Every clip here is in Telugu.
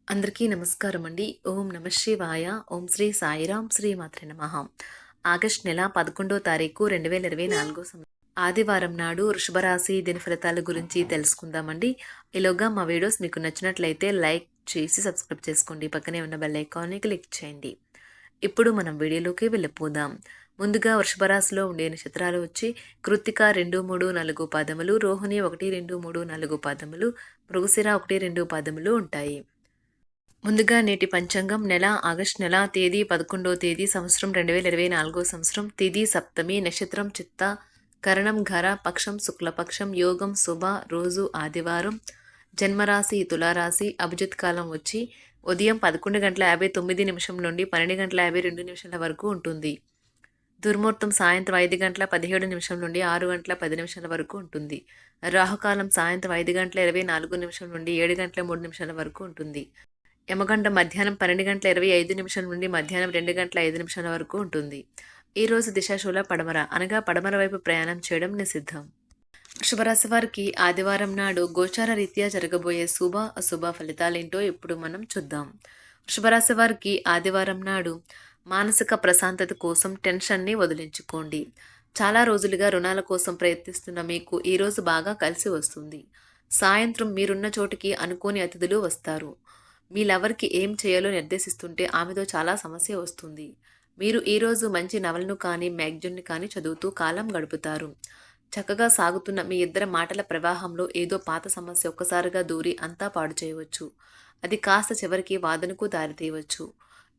అందరికీ నమస్కారం అండి. ఓం నమ శివాయ. ఓం శ్రీ సాయిరాం శ్రీ మాత్రే నమః. ఆగస్ట్ నెల 11వ తారీఖు 2024 ఆదివారం నాడు వృషభ రాశి దిన ఫలితాల గురించి తెలుసుకుందామండి. ఈలోగా మా వీడియోస్ మీకు నచ్చినట్లయితే లైక్ చేసి సబ్స్క్రైబ్ చేసుకోండి. పక్కనే ఉన్న బెల్ ఐకాన్ని క్లిక్ చేయండి. ఇప్పుడు మనం వీడియోలోకి వెళ్ళిపోదాం. ముందుగా వృషభ రాశిలో ఉండే నక్షత్రాలు వచ్చి కృత్తిక 2, 3, 4 పాదములు, రోహిణి 1, 2, 3, 4 పాదములు, మృగశిర 1, 2 పాదములు ఉంటాయి. ముందుగా నేటి పంచాంగం నెల ఆగస్టు నెల తేదీ 11వ తేదీ సంవత్సరం 2024 సంవత్సరం తిథి సప్తమి నక్షత్రం చిత్త కరణం ఘర పక్షం శుక్లపక్షం యోగం శుభ రోజు ఆదివారం జన్మరాశి తులారాశి అభిజిత్ కాలం వచ్చి ఉదయం 11:59 నుండి 12:52 వరకు ఉంటుంది. దుర్ముహూర్తం సాయంత్రం 5:17 నుండి 6:10 వరకు ఉంటుంది. రాహుకాలం సాయంత్రం 5:24 నుండి 7:03 వరకు ఉంటుంది. యమగండ మధ్యాహ్నం 12:25 నుండి మధ్యాహ్నం 2:05 వరకు ఉంటుంది. ఈరోజు దిశాశూల పడమర అనగా పడమర వైపు ప్రయాణం చేయడం నిషిద్ధం. వృషభరాశి వారికి ఆదివారం నాడు గోచార రీత్యా జరగబోయే శుభ అశుభ ఫలితాలేంటో ఇప్పుడు మనం చూద్దాం. వృషభరాశి వారికి ఆదివారం నాడు మానసిక ప్రశాంతత కోసం టెన్షన్ని వదిలించుకోండి. చాలా రోజులుగా రుణాల కోసం ప్రయత్నిస్తున్న మీకు ఈరోజు బాగా కలిసి వస్తుంది. సాయంత్రం మీరున్న చోటికి అనుకోని అతిథులు వస్తారు. మీ లవర్కి ఏం చేయాలో నిర్దేశిస్తుంటే ఆమెతో చాలా సమస్య వస్తుంది. మీరు ఈరోజు మంచి నవలను కానీ మ్యాగజైన్ని కానీ చదువుతూ కాలం గడుపుతారు. చక్కగా సాగుతున్న మీ ఇద్దరి మాటల ప్రవాహంలో ఏదో పాత సమస్య ఒక్కసారిగా దూరి అంతా పాడు చేయవచ్చు. అది కాస్త చివరికి వాదనకు దారితీయవచ్చు.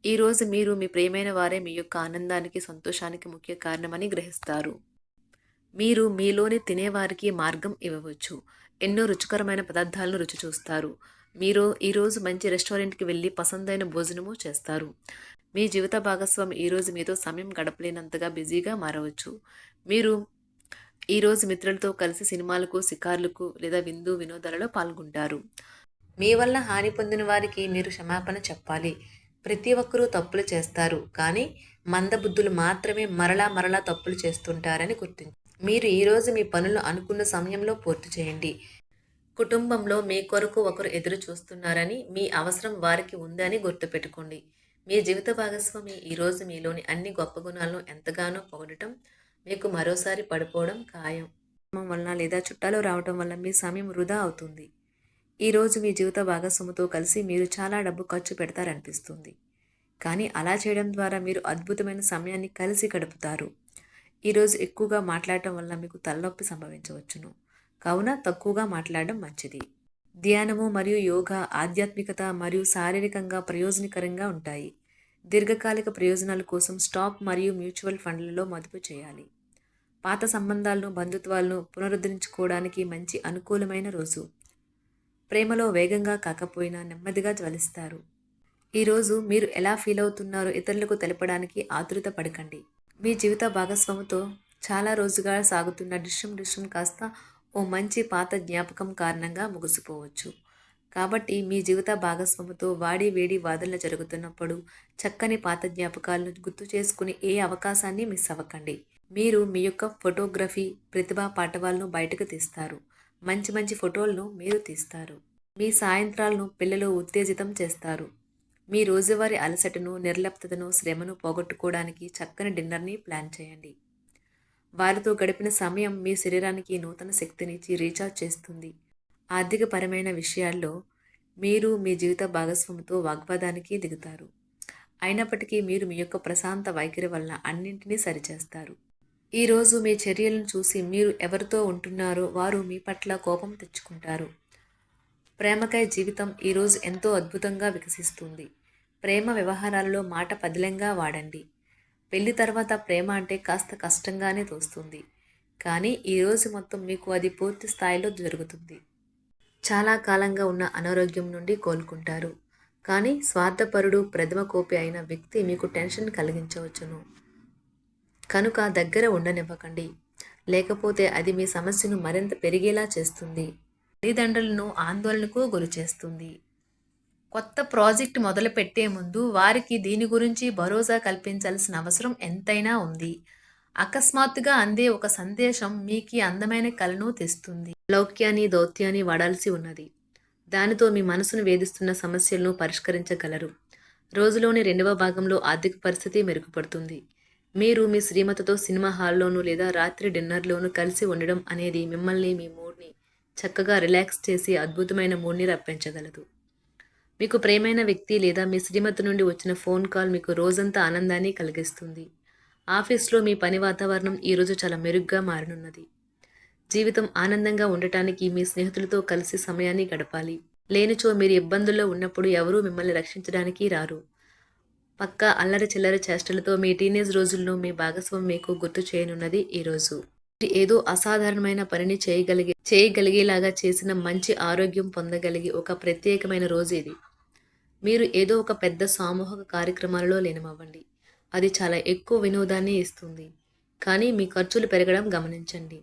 ఈరోజు మీరు మీ ప్రియమైన వారే మీ యొక్క ఆనందానికి సంతోషానికి ముఖ్య కారణమని గ్రహిస్తారు. మీరు మీలోని తినేవారికి మార్గం ఇవ్వవచ్చు. ఎన్నో రుచికరమైన పదార్థాలను రుచి చూస్తారు. మీరు ఈరోజు మంచి రెస్టారెంట్కి వెళ్ళి పసందైన భోజనము చేస్తారు. మీ జీవిత భాగస్వామి ఈరోజు మీతో సమయం గడపలేనంతగా బిజీగా మారవచ్చు. మీరు ఈరోజు మిత్రులతో కలిసి సినిమాలకు షికార్లకు లేదా విందు వినోదాలలో పాల్గొంటారు. మీ వల్ల హాని పొందిన వారికి మీరు క్షమాపణ చెప్పాలి. ప్రతి ఒక్కరూ తప్పులు చేస్తారు, కానీ మందబుద్ధులు మాత్రమే మరలా తప్పులు చేస్తుంటారని గుర్తించండి. మీరు ఈరోజు మీ పనులు అనుకున్న సమయంలో పూర్తి చేయండి. కుటుంబంలో మీ కొరకు ఒకరు ఎదురు చూస్తున్నారని, మీ అవసరం వారికి ఉందని గుర్తుపెట్టుకోండి. మీ జీవిత భాగస్వామి ఈరోజు మీలోని అన్ని గొప్ప గుణాలను ఎంతగానో పొగడటం మీకు మరోసారి పడిపోవడం ఖాయం. వలన లేదా చుట్టాలు రావటం వల్ల మీ సమయం వృధా అవుతుంది. ఈరోజు మీ జీవిత భాగస్వామితో కలిసి మీరు చాలా డబ్బు ఖర్చు పెడతారనిపిస్తుంది, కానీ అలా చేయడం ద్వారా మీరు అద్భుతమైన సమయాన్ని కలిసి గడుపుతారు. ఈరోజు ఎక్కువగా మాట్లాడటం వల్ల మీకు తలనొప్పి సంభవించవచ్చును, కావున తక్కువగా మాట్లాడడం మంచిది. ధ్యానము మరియు యోగా ఆధ్యాత్మికత మరియు శారీరకంగా ప్రయోజనకరంగా ఉంటాయి. దీర్ఘకాలిక ప్రయోజనాల కోసం స్టాక్ మరియు మ్యూచువల్ ఫండ్లలో మదుపు చేయాలి. పాత సంబంధాలను బంధుత్వాలను పునరుద్ధరించుకోవడానికి మంచి అనుకూలమైన రోజు. ప్రేమలో వేగంగా కాకపోయినా నెమ్మదిగా జ్వలిస్తారు. ఈరోజు మీరు ఎలా ఫీల్ అవుతున్నారో ఇతరులకు తెలపడానికి ఆతృత పడకండి. మీ జీవిత భాగస్వామితో చాలా రోజుగా సాగుతున్న డిస్కషన్ కాస్త ఓ మంచి పాత జ్ఞాపకం కారణంగా ముగిసిపోవచ్చు. కాబట్టి మీ జీవిత భాగస్వామితో వాడి వేడి వాదనలు జరుగుతున్నప్పుడు చక్కని పాత జ్ఞాపకాలను గుర్తు చేసుకుని ఏ అవకాశాన్ని మిస్ అవ్వకండి. మీరు మీ యొక్క ఫోటోగ్రఫీ ప్రతిభా పాటవాలను బయటకు తీస్తారు. మంచి ఫోటోలను మీరు తీస్తారు. మీ సాయంత్రాలను పిల్లలు ఉత్తేజితం చేస్తారు. మీ రోజువారీ అలసటను నిర్లిప్తతను శ్రమను పోగొట్టుకోవడానికి చక్కని డిన్నర్ని ప్లాన్ చేయండి. వారితో గడిపిన సమయం మీ శరీరానికి నూతన శక్తినిచ్చి రీఛార్జ్ చేస్తుంది. ఆర్థికపరమైన విషయాల్లో మీరు మీ జీవిత భాగస్వామితో వాగ్వాదానికి దిగుతారు. అయినప్పటికీ మీరు మీ యొక్క ప్రశాంత వైఖరి వలన అన్నింటినీ సరిచేస్తారు. ఈరోజు మీ చర్యలను చూసి మీరు ఎవరితో ఉంటున్నారో వారు మీ పట్ల కోపం తెచ్చుకుంటారు. ప్రేమకై జీవితం ఈరోజు ఎంతో అద్భుతంగా వికసిస్తుంది. ప్రేమ వ్యవహారాలలో మాట పదిలంగా వాడండి. పెళ్లి తర్వాత ప్రేమ అంటే కాస్త కష్టంగానే తోస్తుంది, కానీ ఈరోజు మొత్తం మీకు అది పూర్తి స్థాయిలో జరుగుతుంది. చాలా కాలంగా ఉన్న అనారోగ్యం నుండి కోలుకుంటారు, కానీ స్వార్థపరుడు ప్రథమ కోపి అయిన వ్యక్తి మీకు టెన్షన్ కలిగించవచ్చును. కనుక దగ్గర ఉండనివ్వకండి, లేకపోతే అది మీ సమస్యను మరింత పెరిగేలా చేస్తుంది. తల్లిదండ్రులను ఆందోళనకు గురి చేస్తుంది. కొత్త ప్రాజెక్ట్ మొదలు పెట్టే ముందు వారికి దీని గురించి భరోసా కల్పించాల్సిన అవసరం ఎంతైనా ఉంది. అకస్మాత్తుగా అందే ఒక సందేశం మీకు అందమైన కలను తెస్తుంది. లౌక్యాన్ని దౌత్యాన్ని వాడాల్సి ఉన్నది. దానితో మీ మనసును వేధిస్తున్న సమస్యలను పరిష్కరించగలరు. రోజులోని రెండవ భాగంలో ఆర్థిక పరిస్థితి మెరుగుపడుతుంది. మీరు మీ శ్రీమతితో సినిమా హాల్లోనూ లేదా రాత్రి డిన్నర్లోనూ కలిసి ఉండడం అనేది మిమ్మల్ని మీ మూడ్ని చక్కగా రిలాక్స్ చేసి అద్భుతమైన మూడ్ని రప్పించగలదు. మీకు ప్రియమైన వ్యక్తి లేదా మీ శ్రీమతి నుండి వచ్చిన ఫోన్ కాల్ మీకు రోజంతా ఆనందాన్ని కలిగిస్తుంది. ఆఫీస్లో మీ పని వాతావరణం ఈరోజు చాలా మెరుగ్గా మారనున్నది. జీవితం ఆనందంగా ఉండటానికి మీ స్నేహితులతో కలిసి సమయాన్ని గడపాలి. లేనిచో మీరు ఇబ్బందుల్లో ఉన్నప్పుడు ఎవరూ మిమ్మల్ని రక్షించడానికి రారు. పక్కా అల్లరి చిల్లరి చేష్టలతో మీ టీనేజ్ రోజుల్లో మీ భాగస్వామి మీకు గుర్తు చేయనున్నది ఈరోజు. ఏదో అసాధారణమైన పనిని చేయగలిగేలాగా చేసిన మంచి ఆరోగ్యం పొందగలిగి ఒక ప్రత్యేకమైన రోజు ఇది. మీరు ఏదో ఒక పెద్ద సామూహిక కార్యక్రమాలలో లీనమవ్వండి. అది చాలా ఎక్కువ వినోదాన్ని ఇస్తుంది. కానీ మీ ఖర్చులు పెరగడం గమనించండి.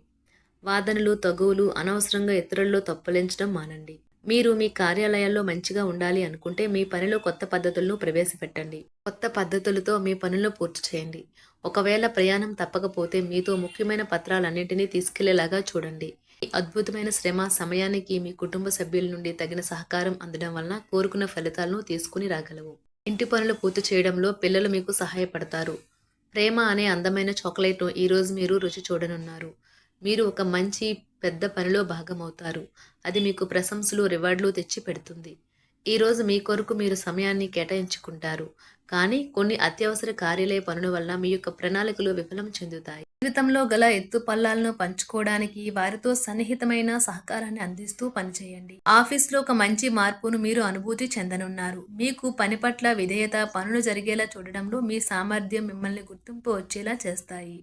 వాదనలు తగువులు అనవసరంగా ఇతరుల్లో తప్పులించడం మానండి. మీరు మీ కార్యాలయాల్లో మంచిగా ఉండాలి అనుకుంటే మీ పనిలో కొత్త పద్ధతులను ప్రవేశపెట్టండి. కొత్త పద్ధతులతో మీ పనులను పూర్తి చేయండి. ఒకవేళ ప్రయాణం తప్పకపోతే మీతో ముఖ్యమైన పత్రాలన్నింటినీ తీసుకెళ్లేలాగా చూడండి. ఈ అద్భుతమైన శ్రమ సమయానికి మీ కుటుంబ సభ్యుల నుండి తగిన సహకారం అందడం వలన కోరుకున్న ఫలితాలను తీసుకుని రాగలవు. ఇంటి పనులు పూర్తి చేయడంలో పిల్లలు మీకు సహాయపడతారు. ప్రేమ అనే అందమైన చాక్లెట్ను ఈరోజు మీరు రుచి చూడనున్నారు. మీరు ఒక మంచి పెద్ద పనిలో భాగమవుతారు. అది మీకు ప్రశంసలు రివార్డులు తెచ్చి పెడుతుంది. ఈరోజు మీ కొరకు మీరు సమయాన్ని కేటాయించుకుంటారు. కానీ కొన్ని అత్యవసర కార్యాలయ పనుల వల్ల మీ యొక్క ప్రణాళికలు విఫలం చెందుతాయి. జీవితంలో గల ఎత్తు పల్లాలను పంచుకోవడానికి వారితో సన్నిహితమైన సహకారాన్ని అందిస్తూ పనిచేయండి. ఆఫీస్లో ఒక మంచి మార్పును మీరు అనుభూతి చెందనున్నారు. మీకు పని పట్ల విధేయత, పనులు జరిగేలా చూడడంలో మీ సామర్థ్యం మిమ్మల్ని గుర్తింపు వచ్చేలా చేస్తాయి.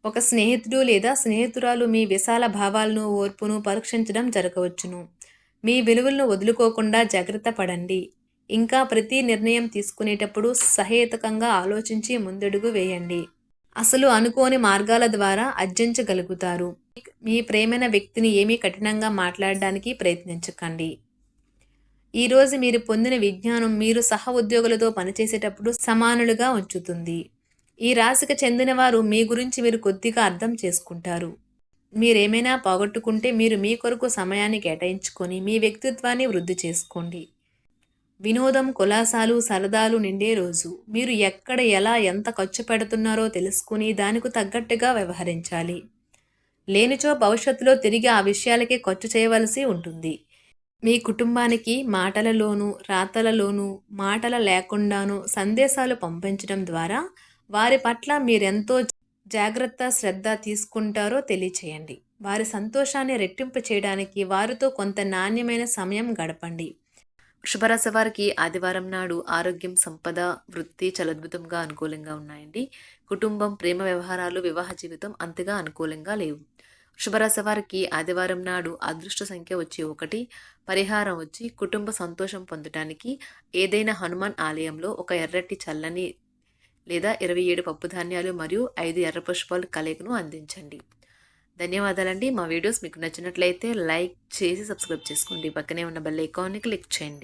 ఒక స్నేహితుడు లేదా స్నేహితురాలు మీ విశాల భావాలను, ఓర్పును పరీక్షించడం జరగవచ్చును. మీ విలువలను వదులుకోకుండా జాగ్రత్త పడండి. ఇంకా ప్రతి నిర్ణయం తీసుకునేటప్పుడు సహేతుకంగా ఆలోచించి ముందడుగు వేయండి. అసలు అనుకోని మార్గాల ద్వారా అర్జించగలుగుతారు. మీ ప్రేమైన వ్యక్తిని ఏమీ కఠినంగా మాట్లాడడానికి ప్రయత్నించకండి. ఈరోజు మీరు పొందిన విజ్ఞానం మీరు సహ ఉద్యోగులతో పనిచేసేటప్పుడు సమానులుగా ఉంచుతుంది. ఈ రాశికి చెందిన వారు మీ గురించి మీరు కొద్దిగా అర్థం చేసుకుంటారు. మీరేమైనా పోగొట్టుకుంటే మీరు మీ కొరకు సమయాన్ని కేటాయించుకొని మీ వ్యక్తిత్వాన్ని వృద్ధి చేసుకోండి. వినోదం, కులాసాలు, సరదాలు నిండే రోజు. మీరు ఎక్కడ, ఎలా, ఎంత ఖర్చు పెడుతున్నారో తెలుసుకుని దానికి తగ్గట్టుగా వ్యవహరించాలి. లేనిచో భవిష్యత్తులో తిరిగి ఆ విషయాలకే ఖర్చు చేయవలసి ఉంటుంది. మీ కుటుంబానికి మాటలలోనూ, రాతలలోనూ, మాటల లేకుండానూ సందేశాలు పంపించడం ద్వారా వారి పట్ల మీరెంతో జాగ్రత్త, శ్రద్ధ తీసుకుంటారో తెలియచేయండి. వారి సంతోషాన్ని రెట్టింపు చేయడానికి వారితో కొంత నాణ్యమైన సమయం గడపండి. వృషభరాశి వారికి ఆదివారం నాడు ఆరోగ్యం, సంపద, వృత్తి చాలా అద్భుతంగా అనుకూలంగా ఉన్నాయండి. కుటుంబం, ప్రేమ వ్యవహారాలు, వివాహ జీవితం అంతగా అనుకూలంగా లేవు. వృషభరాశి వారికి ఆదివారం నాడు అదృష్ట సంఖ్య వచ్చి 1, పరిహారం వచ్చి కుటుంబ సంతోషం పొందడానికి ఏదైనా హనుమాన్ ఆలయంలో ఒక ఎర్రటి చల్లని లేదా 27 పప్పు ధాన్యాలు మరియు 5 ఎర్ర పుష్పాలు కలయికను అందించండి. ధన్యవాదాలండి. మా వీడియోస్ మీకు నచ్చినట్లయితే లైక్ చేసి సబ్స్క్రైబ్ చేసుకోండి. పక్కనే ఉన్న బెల్ ఐకాన్ని క్లిక్ చేయండి.